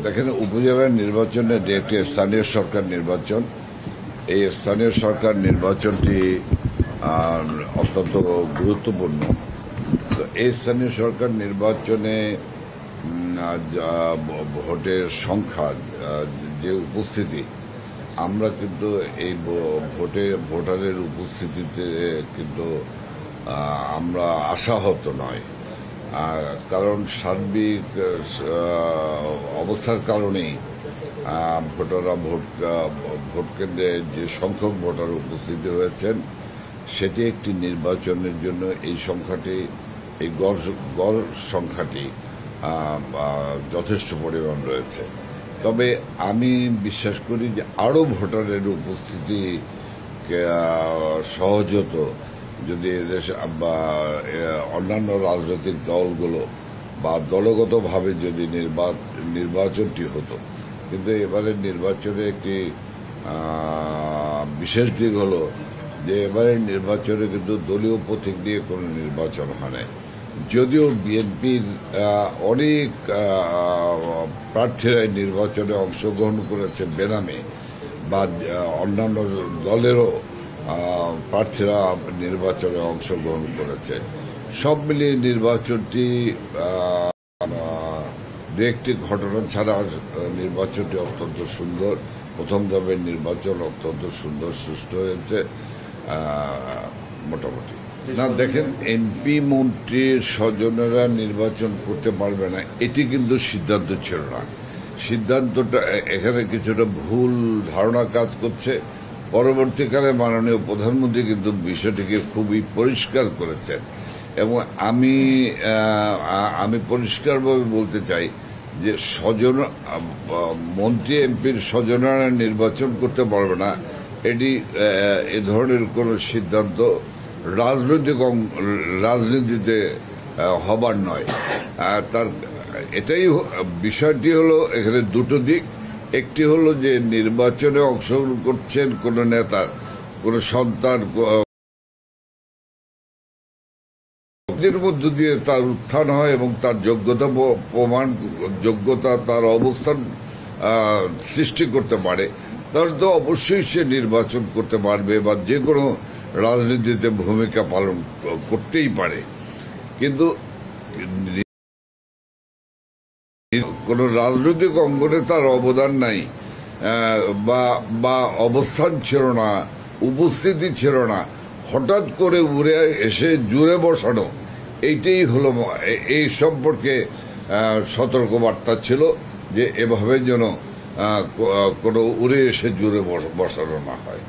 দেখেন, উপজেলার নির্বাচনে যে একটি স্থানীয় সরকার নির্বাচন, এই স্থানীয় সরকার নির্বাচনটি অত্যন্ত গুরুত্বপূর্ণ। তো এই স্থানীয় সরকার নির্বাচনে ভোটের সংখ্যা, যে উপস্থিতি, আমরা কিন্তু এই ভোটারের উপস্থিতিতে কিন্তু আমরা আশাহত নয়। কারণ সার্বিক অবস্থার কারণেই ভোটাররা ভোট কেন্দ্রে যে সংখ্যক ভোটার উপস্থিত হয়েছেন, সেটি একটি নির্বাচনের জন্য এই সংখ্যাটি, এই গড় সংখ্যাটি যথেষ্ট পরিমাণ রয়েছে। তবে আমি বিশ্বাস করি যে আরও ভোটারের উপস্থিতি সহজ হতো যদি এদেশে বা অন্যান্য রাজনৈতিক দলগুলো বা দলগতভাবে যদি নির্বাচনটি হতো। কিন্তু এবারের নির্বাচনে একটি বিশেষ দিক হলো যে এবারের নির্বাচনে কিন্তু দলীয় প্রতীক নিয়ে কোনো নির্বাচন হয় নাই। যদিও বিএনপির অনেক প্রার্থীরাই নির্বাচনে অংশগ্রহণ করেছে বেনামে, বা অন্যান্য দলেরও প্রার্থীরা নির্বাচনে অংশগ্রহণ করেছে। সব মিলিয়ে নির্বাচনটি দু একটি ঘটনা ছাড়া নির্বাচনটি অত্যন্ত সুন্দর। প্রথম ধাপের নির্বাচন অত্যন্ত সুন্দর, সুষ্ঠু হয়েছে মোটামুটি। না, দেখেন, এমপি মন্ত্রীর স্বজনেরা নির্বাচন করতে পারবে না, এটি কিন্তু সিদ্ধান্ত ছিল না। সিদ্ধান্তটা এখানে কিছুটা ভুল ধারণা কাজ করছে। পরবর্তীকালে মাননীয় প্রধানমন্ত্রী কিন্তু বিষয়টিকে খুবই পরিষ্কার করেছেন, এবং আমি পরিষ্কারভাবে বলতে চাই যে মন্ত্রী এমপির স্বজনেরা নির্বাচন করতে পারবে না, এটি এ ধরনের কোনো সিদ্ধান্ত রাজনীতিতে হবার নয়। তার এটাই বিষয়টি হলো, এখানে দুটো দিক। একটি হলো যে নির্বাচনে অংশগ্রহণ করছেন কোন নেতার কোন সন্তান, এর মধ্য দিয়ে তার উত্থান হয় এবং তার যোগ্যতা তার অবস্থান সৃষ্টি করতে পারে, তাহলে তো অবশ্যই সে নির্বাচন করতে পারবে বা যে কোনো রাজনীতিতে ভূমিকা পালন করতেই পারে। কিন্তু কোন রাজনৈতিক অঙ্গনে তার অবদান নাই বা অবস্থান ছিল না, উপস্থিতি ছিল না, হঠাৎ করে উড়ে এসে জুড়ে বসানো, এইটাই হলো এই সম্পর্কে সতর্কবার্তা ছিল যে এভাবে যেন কোনো উড়ে এসে জুড়ে বসানো না হয়।